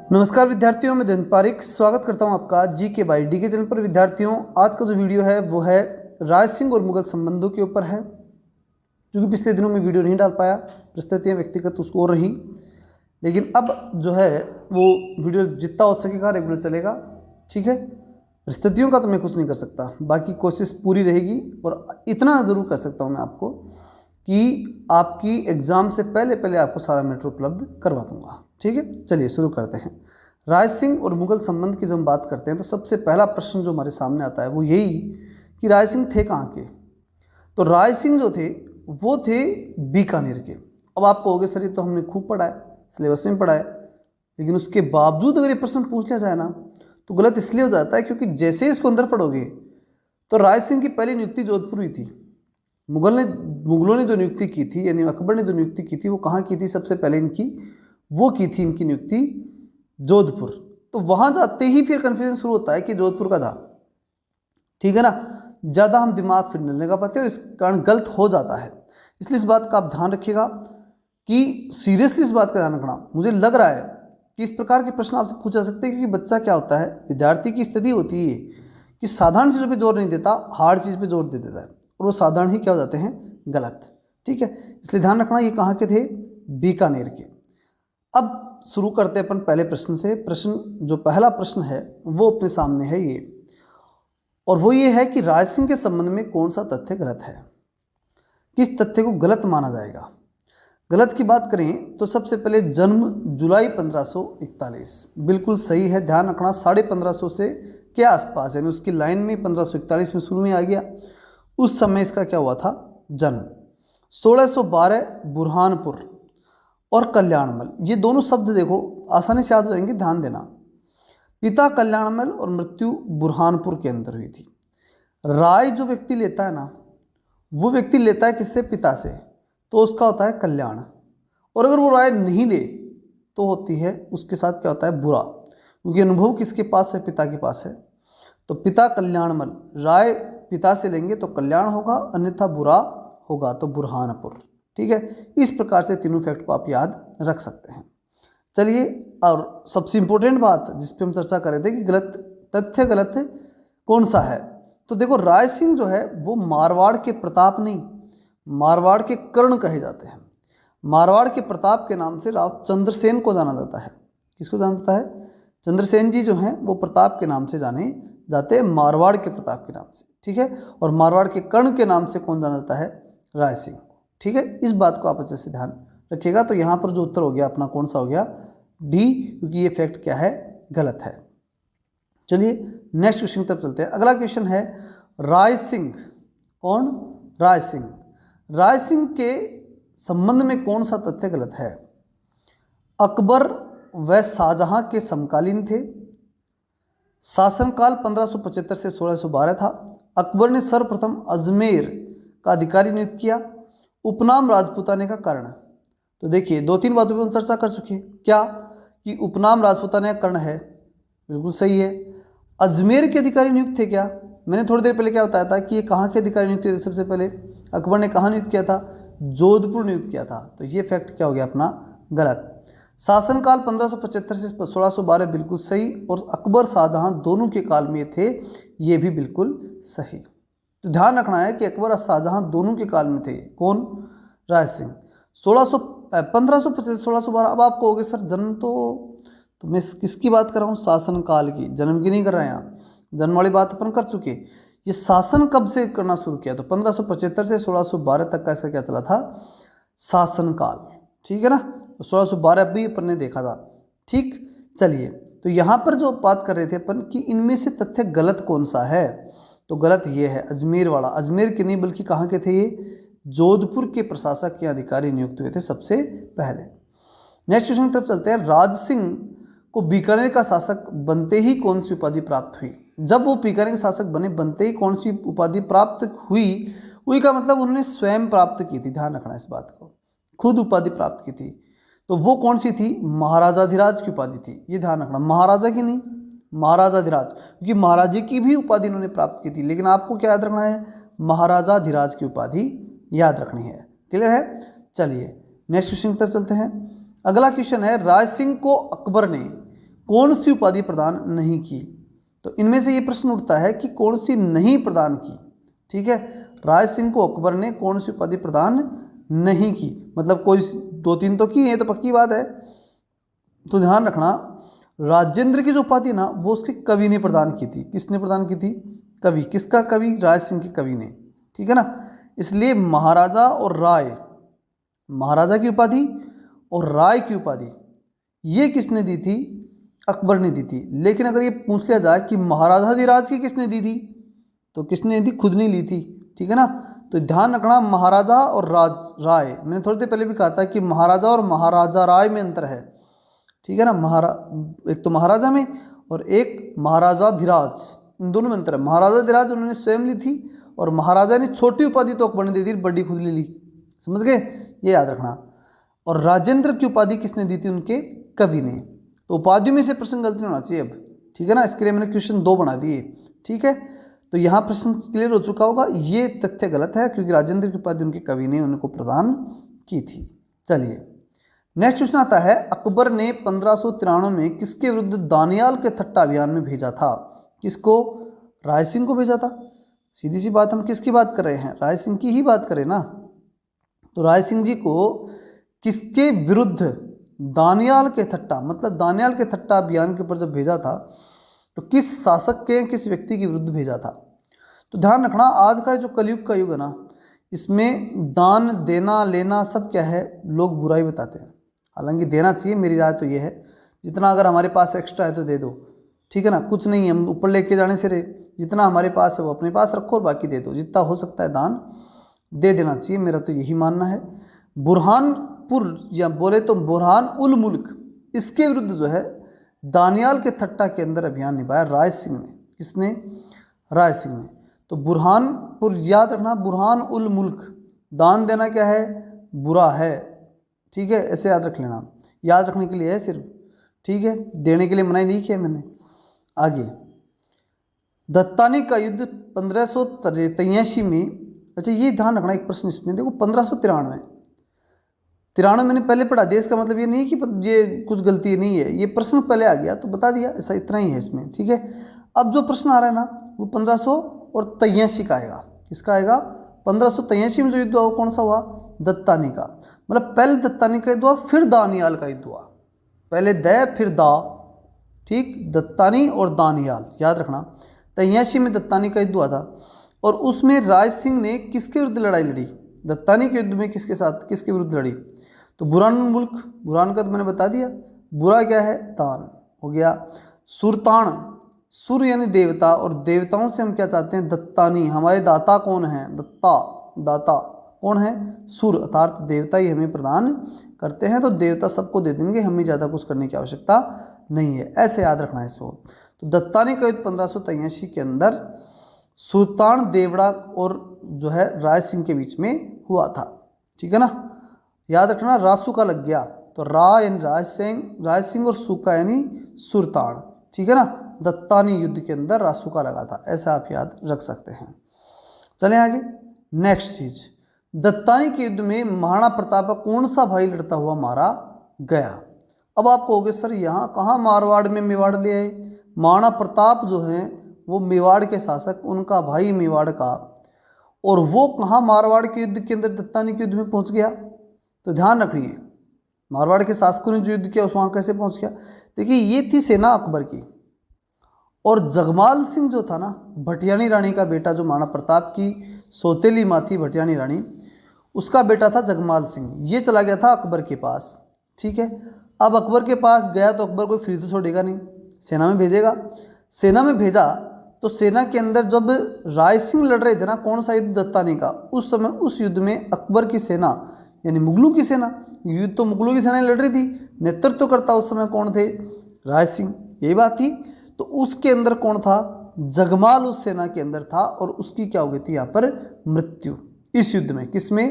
नमस्कार विद्यार्थियों, मैं दिन पारिक स्वागत करता हूं आपका जी के बाई डी के चैनल पर। विद्यार्थियों, आज का जो वीडियो है वो है राज सिंह और मुगल संबंधों के ऊपर है। क्योंकि पिछले दिनों में वीडियो नहीं डाल पाया, परिस्थितियाँ व्यक्तिगत उसको और रही, लेकिन अब जो है वो वीडियो जितना हो सकेगा रेगुलर चलेगा। ठीक है, परिस्थितियों का तो मैं कुछ नहीं कर सकता, बाकी कोशिश पूरी रहेगी। और इतना ज़रूर कर सकता हूँ मैं आपको कि आपकी एग्ज़ाम से पहले पहले आपको सारा मैटर उपलब्ध करवा दूंगा। ठीक है, चलिए शुरू करते हैं। राज सिंह और मुगल संबंध की जब हम बात करते हैं तो सबसे पहला प्रश्न जो हमारे सामने आता है वो यही कि राज सिंह थे कहाँ के। तो राज सिंह जो थे वो थे बीकानेर के। अब आप कहोगे सर ये तो हमने खूब पढ़ा है, सिलेबस में पढ़ा है, लेकिन उसके बावजूद अगर ये प्रश्न पूछ लिया जाए ना तो गलत इसलिए हो जाता है क्योंकि जैसे ही इसको अंदर पढ़ोगे तो राज सिंह की पहली नियुक्ति जोधपुर हुई थी। मुगलों ने जो नियुक्ति की थी, यानी अकबर ने जो नियुक्ति की थी वो कहाँ की थी? सबसे पहले वो की थी इनकी नियुक्ति जोधपुर। तो वहाँ जाते ही फिर कन्फ्यूजन शुरू होता है कि जोधपुर का था। ठीक है ना, ज़्यादा हम दिमाग फिर नहीं लगा पाते और इस कारण गलत हो जाता है। इसलिए इस बात का आप ध्यान रखिएगा कि सीरियसली इस बात का ध्यान रखना। मुझे लग रहा है कि इस प्रकार के प्रश्न आपसे पूछा जा सकते हैं क्योंकि बच्चा क्या होता है, विद्यार्थी की स्थिति होती है कि साधारण चीज़ों पर जोर नहीं देता, हार्ड चीज़ पर जोर दे देता है और वो साधारण ही क्या हो जाते हैं? गलत। ठीक है, इसलिए ध्यान रखना ये कहाँ के थे? बीकानेर के। अब शुरू करते हैं अपन पहले प्रश्न से। जो पहला प्रश्न है वो अपने सामने है ये, और वो ये है कि राज सिंह के संबंध में कौन सा तथ्य गलत है, किस तथ्य को गलत माना जाएगा। गलत की बात करें तो सबसे पहले जन्म जुलाई 1541 बिल्कुल सही है। ध्यान रखना 1550 से के आसपास, यानी उसकी लाइन में 1541 में शुरू में आ गया। उस समय इसका क्या हुआ था? जन्म। 1612 बुरहानपुर और कल्याणमल, ये दोनों शब्द देखो आसानी से याद हो जाएंगे, ध्यान देना। पिता कल्याणमल और मृत्यु बुरहानपुर के अंदर हुई थी। राय जो व्यक्ति लेता है ना, वो व्यक्ति लेता है किससे? पिता से, तो उसका होता है कल्याण। और अगर वो राय नहीं ले तो होती है उसके साथ क्या होता है? बुरा, क्योंकि अनुभव किसके पास है? पिता के पास है। तो पिता कल्याणमल, राय पिता से लेंगे तो कल्याण होगा, अन्यथा बुरा होगा तो बुरहानपुर। ठीक है, इस प्रकार से तीनों फैक्ट को आप याद रख सकते हैं। चलिए, और सबसे इंपॉर्टेंट बात जिस पे हम चर्चा कर रहे थे कि गलत तथ्य गलत है कौन सा है, तो देखो राय सिंह जो है वो मारवाड़ के प्रताप नहीं, मारवाड़ के कर्ण कहे जाते हैं। मारवाड़ के प्रताप के नाम से राव चंद्रसेन को जाना जाता है। किसको जाना जाता है? चंद्रसेन जी जो हैं वो प्रताप के नाम से जाने जाते हैं, मारवाड़ के प्रताप के नाम से। ठीक है, और मारवाड़ के कर्ण के नाम से कौन जाना जाता है? राय सिंह। ठीक है, इस बात को आप अच्छे से ध्यान रखिएगा। तो यहाँ पर जो उत्तर हो गया अपना कौन सा हो गया? डी, क्योंकि ये फैक्ट क्या है? गलत है। चलिए नेक्स्ट क्वेश्चन की तरफ चलते हैं। अगला क्वेश्चन है राय सिंह। कौन? राय सिंह। राय सिंह के संबंध में कौन सा तथ्य गलत है? अकबर व शाहजहां के समकालीन थे। शासनकाल 1575 से 1612 था। अकबर ने सर्वप्रथम अजमेर का अधिकारी नियुक्त किया। उपनाम राजपूताने का कर्ण। तो देखिए दो तीन बातों पर हम चर्चा कर चुके हैं। क्या कि उपनाम राजपूताने का कर्ण है, बिल्कुल सही है। अजमेर के अधिकारी नियुक्त थे क्या? मैंने थोड़ी देर पहले क्या बताया था कि ये कहाँ के अधिकारी नियुक्त थे? सबसे पहले अकबर ने कहाँ नियुक्त किया था? जोधपुर नियुक्त किया था। तो ये फैक्ट क्या हो गया अपना? गलत। शासनकाल 1575 से 1612 बिल्कुल सही, और अकबर शाहजहां दोनों के काल में थे, ये भी बिल्कुल सही। तो ध्यान रखना है कि अकबर और शाहजहां दोनों के काल में थे। कौन? राय सिंह। 1575 1612। अब आप कहोगे सर जन्म तो मैं किसकी बात कर रहा हूँ? शासनकाल की, जन्म की नहीं कर रहे हैं यहाँ। जन्म वाली बात अपन कर चुके। ये शासन कब से करना शुरू किया? तो 1575 से 1612 तक का इसका क्या चला था? शासनकाल। ठीक है ना, तो 1612 भी अपन ने देखा था। ठीक, चलिए तो यहाँ पर जो बात कर रहे थे अपन कि इनमें से तथ्य गलत कौन सा है, तो गलत ये है अजमेर वाला। अजमेर के नहीं बल्कि कहाँ के थे ये? जोधपुर के प्रशासक के अधिकारी नियुक्त हुए थे सबसे पहले। नेक्स्ट क्वेश्चन की तरफ चलते हैं। राज सिंह को बीकानेर का शासक बनते ही कौन सी उपाधि प्राप्त हुई? जब वो बीकानेर के शासक बनते ही कौन सी उपाधि प्राप्त हुई? हुई का मतलब उन्होंने स्वयं प्राप्त की थी। ध्यान रखना इस बात को, खुद उपाधि प्राप्त की थी। तो वो कौन सी थी? महाराजाधिराज की उपाधि थी। ये ध्यान रखना, महाराजा की नहीं, महाराजाधिराज, क्योंकि महाराजे की भी उपाधि इन्होंने प्राप्त की थी, लेकिन आपको क्या याद रखना है? महाराजाधिराज की उपाधि याद रखनी है। क्लियर है? चलिए नेक्स्ट क्वेश्चन की तरफ चलते हैं। अगला क्वेश्चन है राज सिंह को अकबर ने कौन सी उपाधि प्रदान नहीं की। तो इनमें से ये प्रश्न उठता है कि कौन सी नहीं प्रदान की। ठीक है, राय सिंह को अकबर ने कौन सी उपाधि प्रदान नहीं की, मतलब कोई 2-3 तो की है, तो पक्की बात है। तो ध्यान रखना, राजेंद्र की जो उपाधि ना वो उसके कवि ने प्रदान की थी। किसने प्रदान की थी? कवि। किसका कवि? राय सिंह के कवि ने। ठीक है ना, इसलिए महाराजा और राय, महाराजा की उपाधि और राय की उपाधि ये किसने दी थी? अकबर ने दी थी। लेकिन अगर ये पूछ लिया जाए कि महाराजाधिराज की किसने दी थी, तो किसने दी? खुद नहीं ली थी। ठीक है ना, तो ध्यान रखना, महाराजा और राय, मैंने थोड़ी देर पहले भी कहा था कि महाराजा और महाराजा राय में अंतर है। ठीक है ना, एक तो महाराजा में और एक महाराजाधिराज, इन दोनों में अंतर है। महाराजाधिराज उन्होंने स्वयं ली थी और महाराजा ने छोटी उपाधि तो अकबर ने दे दी, बड़ी खुद ले ली। समझ गए, ये याद रखना। और राजेंद्र की उपाधि किसने दी थी? उनके कवि ने। तो उपाधियों में से प्रश्न गलती नहीं होना चाहिए अब। ठीक है ना, इसके लिए मैंने क्वेश्चन 2 बना दिए। ठीक है, तो यहाँ प्रश्न क्लियर हो चुका होगा। ये तथ्य गलत है क्योंकि राजेंद्र की उपाधि उनके कवि ने उनको प्रदान की थी। चलिए नेक्स्ट क्वेश्चन आता है, अकबर ने 1593 में किसके विरुद्ध दानियाल के थट्टा अभियान में भेजा था? किसको? राय सिंह को भेजा था। सीधी सी बात, हम किसकी बात कर रहे हैं? राय सिंह की ही बात करें ना। तो राय सिंह जी को किसके विरुद्ध? दानियाल के थट्टा, मतलब दानियाल के थट्टा अभियान के ऊपर जब भेजा था तो किस शासक के, किस व्यक्ति के विरुद्ध भेजा था? तो ध्यान रखना, आज का जो कलयुग का युग है ना, इसमें दान देना लेना सब क्या है, लोग बुराई बताते हैं। हालांकि देना चाहिए, मेरी राय तो ये है, जितना अगर हमारे पास एक्स्ट्रा है तो दे दो। ठीक है ना, कुछ नहीं है, हम ऊपर लेके जाने से रहे, जितना हमारे पास है वो अपने पास रखो और बाकी दे दो। जितना हो सकता है दान दे देना चाहिए, मेरा तो यही मानना है। बुरहानपुर या बोले तो बुरहान उल मुल्क, इसके विरुद्ध जो है दानियाल के थट्टा के अंदर अभियान निभाया राय सिंह ने। किसने? राय सिंह ने। तो बुरहानपुर याद रखना, बुरहान उल मुल्क, दान देना क्या है? बुरा है। ठीक है, ऐसे याद रख लेना, याद रखने के लिए है सिर्फ। ठीक है, देने के लिए मना ही नहीं किया मैंने। आगे, दत्तानी का युद्ध 1583 में, अच्छा ये ध्यान रखना एक प्रश्न इसमें देखो, 1593 मैंने पहले पढ़ा दिया, इसका मतलब ये नहीं है कि ये कुछ गलती नहीं है, ये प्रश्न पहले आ गया तो बता दिया, ऐसा इतना ही है इसमें। ठीक है, अब जो प्रश्न आ रहा है ना वो 1583 का आएगा। किसका आएगा? 1583 में जो युद्ध हुआ वो कौन सा हुआ? दत्तानी का। मतलब पहले दत्तानी का युद्ध हुआ, फिर दानियाल का युद्ध हुआ। पहले द फिर दा, ठीक, दत्तानी और दानियाल, याद रखना। 83 में दत्तानी का युद्ध हुआ था और उसमें राय सिंह ने किसके विरुद्ध लड़ाई लड़ी? दत्तानी के युद्ध में किसके साथ, किसके विरुद्ध लड़ी? तो बुरहान मुल्क, बुरहान का तो मैंने बता दिया, बुरा क्या है? दान हो गया। सुरतान, सुर यानी देवता, और देवताओं से हम क्या चाहते हैं? दत्तानी, हमारे दाता कौन है? दत्ता, दाता कौन है? सुर, अर्थात देवता ही हमें प्रदान करते हैं, तो देवता सबको दे देंगे, हमें ज़्यादा कुछ करने की आवश्यकता नहीं है, ऐसे याद रखना है इसको। तो दत्तानी का युद्ध 1583 के अंदर सुल्तान देवड़ा और जो है राय सिंह के बीच में हुआ था। ठीक है ना, याद रखना, रासुका लग गया तो रा यानी राय सिंह और सुका यानी सुरतान। ठीक है ना, दत्तानी युद्ध के अंदर रासुका लगा था, ऐसा आप याद रख सकते हैं। चलें आगे, नेक्स्ट चीज, दत्तानी के युद्ध में महाराणा प्रताप का कौन सा भाई लड़ता हुआ मारा गया? अब आप कहोगे सर यहाँ कहाँ मारवाड़ में मेवाड़ ले आए? महाराणा प्रताप जो हैं वो मेवाड़ के शासक, उनका भाई मेवाड़ का, और वो कहाँ मारवाड़ के युद्ध के अंदर दत्तानी के युद्ध में पहुंच गया? तो ध्यान रखिए, मारवाड़ के शासकों ने जो युद्ध किया वहाँ कैसे पहुंच गया? देखिए ये थी सेना अकबर की, और जगमाल सिंह जो था ना, भटियानी रानी का बेटा, जो महाराणा प्रताप की सौतेली माँ थी भटियानी रानी, उसका बेटा था जगमाल सिंह। ये चला गया था अकबर के पास। ठीक है, अब अकबर के पास गया तो अकबर कोई फ्री तो छोड़ेगा नहीं, सेना में भेजेगा। सेना में भेजा तो सेना के अंदर जब राय सिंह लड़ रहे थे ना, कौन सा युद्ध? दत्तानी का, उस समय उस युद्ध में अकबर की सेना यानी मुगलों की सेना, युद्ध तो मुगलों की सेना लड़ रही थी, नेतृत्व करता उस समय कौन थे? राय सिंह, यही बात थी। तो उसके अंदर कौन था? जगमाल उस सेना के अंदर था, और उसकी क्या हो गई थी यहाँ पर? मृत्यु, इस युद्ध में। किसमें?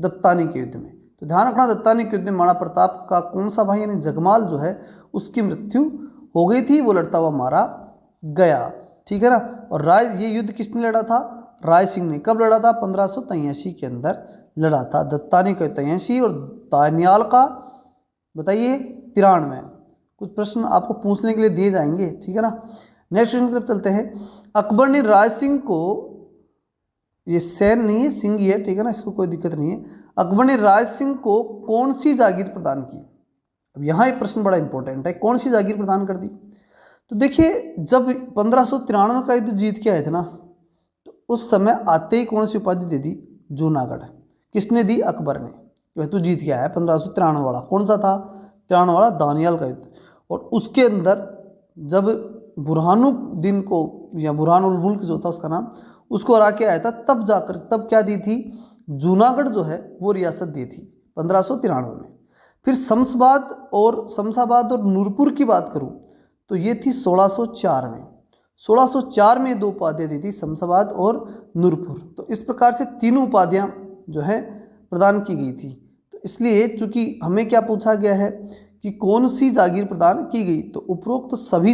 दत्तानी के युद्ध में। तो ध्यान रखना, दत्तानी के युद्ध में महाराणा प्रताप का कौन सा भाई यानी जगमाल जो है उसकी मृत्यु हो गई थी, वो लड़ता हुआ मारा गया। ठीक है ना, और ये युद्ध किसने लड़ा था? राय सिंह ने। कब लड़ा था? 1583 के अंदर लड़ा था। दत्तानी का 83 और दानियाल का बताइए 93। कुछ प्रश्न आपको पूछने के लिए दिए जाएंगे, ठीक है ना। नेक्स्ट क्वेश्चन की तरफ चलते हैं। अकबर ने राय सिंह को, ये सैन नहीं है सिंह ही है, ठीक है ना, इसको कोई दिक्कत नहीं है। अकबर ने राय सिंह को कौन सी जागीर प्रदान की। अब यहाँ एक प्रश्न बड़ा इंपॉर्टेंट है, कौन सी जागीर प्रदान कर दी। तो देखिए जब 1593 का युद्ध जीत के आए थे ना, तो उस समय आते ही कौन सी उपाधि दे दी, जूनागढ़। किसने दी, अकबर ने। वह तू जीत के आया 1593 वाला, कौन सा था, 93 वाला दानियाल का युद्ध। और उसके अंदर जब बुरहानुद्दीन को, या बुरहानुल मुल्क जो था उसका नाम, उसको हरा के आया था, तब जाकर तब क्या दी थी, जूनागढ़ जो है वो रियासत दी थी 1593 में। फिर शमशाबाद और नूरपुर की बात करूं तो ये थी 1604 में। 1604 में दो उपाधियाँ दी थी, शमशाबाद और नूरपुर। तो इस प्रकार से तीनों उपाधियाँ जो है प्रदान की गई थी। तो इसलिए चूंकि हमें क्या पूछा गया है कि कौन सी जागीर प्रदान की गई, तो उपरोक्त सभी